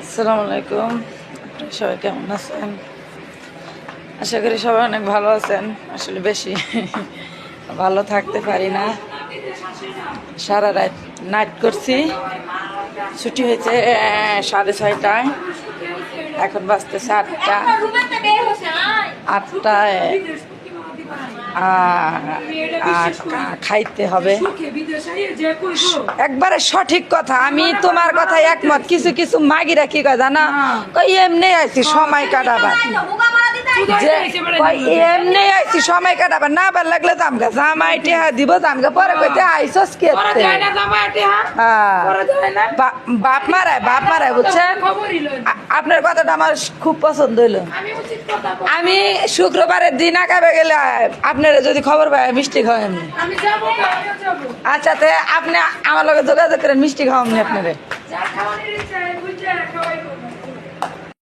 আসসালামু আলাইকুম। আপনারা সবাই কেমন আছেন? আশা করি সবাই অনেক ভালো আছেন। আসলে বেশি ভালো থাকতে পারি না। সারা রাত নাইট করছি, ছুটি হয়েছে 6:30টায়, এখন বাজতেছে 8টা। 8টায় খাইতে হবে। একবারে সঠিক কথা, আমি তোমার কথায় একমত। কিছু কিছু মাগিরা কি কয় জানা, কই এমনি আইছি সময় কাটাবার, যে এমনি আইছি সময় কাটাবার, না ভাল লাগলে তো আমাকে জামাই টেহা দিব, আমাকে পরে কইতে আইসস কে। বাপ মারায় বুঝছেন। আপনার কথাটা আমার খুব পছন্দ হইলো। আমি শুক্রবারের দিন আগাবে গেলে আপনারা যদি খবর পায় মিষ্টি খাওয়া এমনি। আচ্ছা, তো আপনি আমার লগে যোগাযোগ করেন, মিষ্টি খাওয়ামনি আপনারে।